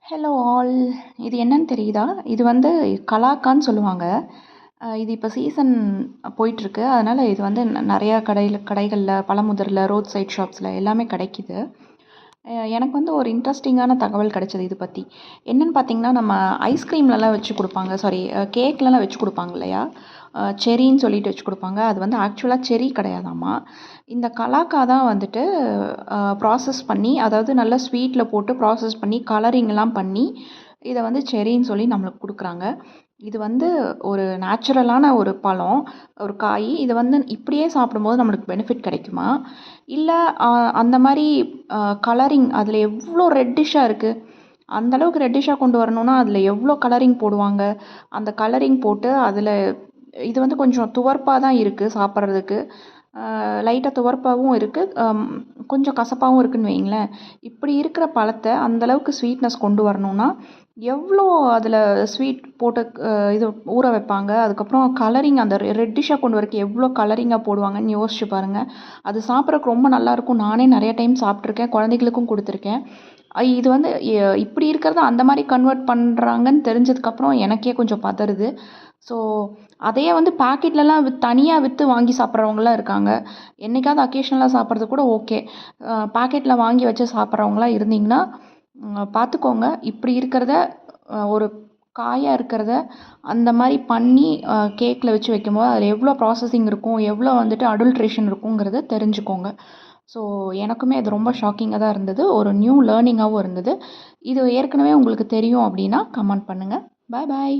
Hello all. இது என்னன்னு தெரியுதா? இது வந்து கலாக்கான்னு சொல்லுவாங்க. இது இப்போ சீசன் போயிட்டுருக்கு. அதனால இது வந்து நெறையா கடைகள்ல, பழமுதிர்ல, ரோட் சைட் ஷாப்ஸ்ல எல்லாமே கிடைக்கிது. எனக்கு வந்து ஒரு இன்ட்ரெஸ்டிங்கான தகவல் கிடைச்சது இது பத்தி. என்னன்னு பார்த்தீங்கன்னா, நம்ம ஐஸ்கிரீம்லலாம் வச்சு குடுப்பாங்க. சாரி, கேக்லலாம் வச்சு குடுப்பாங்க இல்லையா? செர்ரின்னு சொல்லிட்டு வச்சு குடுப்பாங்க. அது வந்து ஆக்சுவலா செர்ரி கிடையாதாம்மா. இந்த கலாக்கா தான் வந்துட்டு ப்ராசஸ் பண்ணி, அதாவது நல்லா ஸ்வீட்ல போட்டு ப்ராசஸ் பண்ணி, கலரிங்லாம் பண்ணி, இத வந்து செர்ரின்னு சொல்லி நம்மளுக்கு குடுக்குறாங்க. இது வந்து ஒரு நேச்சுரலான ஒரு பழம், ஒரு காய். இத வந்து இப்படியே சாப்பிடும்போது நம்மளுக்கு பெனிஃபிட் கிடைக்குமா? இல்ல அ அந்த மாரி கலரிங் அதில எவ்ளோ ரெட்டிஷ்ஷா இருக்கு. அந்த அளவுக்கு ரெட்டிஷ்ஷா கொண்டு வரணும்னா, அதில எவ்ளோ கலரிங் போடுவாங்க. அந்த கலரிங் போட்டு அதில இது வந்து கொஞ்சம் துவர்ப்பா தான் இருக்கு சாப்பிட்றதுக்கு. லைட்டா துவர்ப்பாவும் இருக்கு. கொஞ்சம் கசப்பாவும் இருக்குன்னு வையுங்களேன். இப்படி இருக்கிற பழத்த அந்த அளவுக்கு ஸ்வீட்னஸ் கொண்டு வரணும்னா, எவ்ளோ அதில ஸ்வீட் போட்டு இது ஊற வைப்பாங்க. அதுக்கப்புறம் கலரிங் அந்த ரெட்டிஷ்ஷா கொண்டு வரதுக்கு எவ்ளோ கலரிங்கா போடுவாங்கன்னு யோசிச்சு பாருங்க. அது சாப்பிட்றதுக்கு ரொம்ப நல்லாயிருக்கும். நானே நெறைய டைம் சாப்பிட்டுருக்கேன். குழந்தைகளுக்கும் குடுத்துருக்கேன். இது வந்து இப்படி இருக்கிறத அந்த மாரி கன்வெர்ட் பண்றாங்கன்னு தெரிஞ்சதுக்கப்புறம் எனக்கே கொஞ்சம் பதறுது. ஸோ, அதையே வந்து பாக்கெட்லலாம் தனியா வித்து வாங்கி சாப்பிட்றவங்கலாம் இருக்காங்க. என்னைக்காவது அக்கேஷனலா சாப்பிட்றது கூட ஓகே. பாக்கெட்ல வாங்கி வச்சு சாப்பிட்றவங்களா இருந்தீங்கன்னா, பார்த்துக்கோங்க. இப்படி இருக்கிறத ஒரு காயா இருக்கிறத அந்த மாரி பண்ணி கேக்ல வச்சு வைக்கும்போது, அதில எவ்வளோ ப்ராசஸிங் இருக்கும், எவ்வளோ வந்துட்டு அடல்ட்ரேஷன் இருக்குங்கிறத தெரிஞ்சுக்கோங்க. ஸோ, எனக்குமே அது ரொம்ப ஷாக்கிங்கா தான் இருந்தது. ஒரு நியூ லேர்னிங்காவும் இருந்தது. இது ஏற்கனவே உங்களுக்கு தெரியும் அப்படின்னா கமெண்ட் பண்ணுங்க. பாய் பாய்.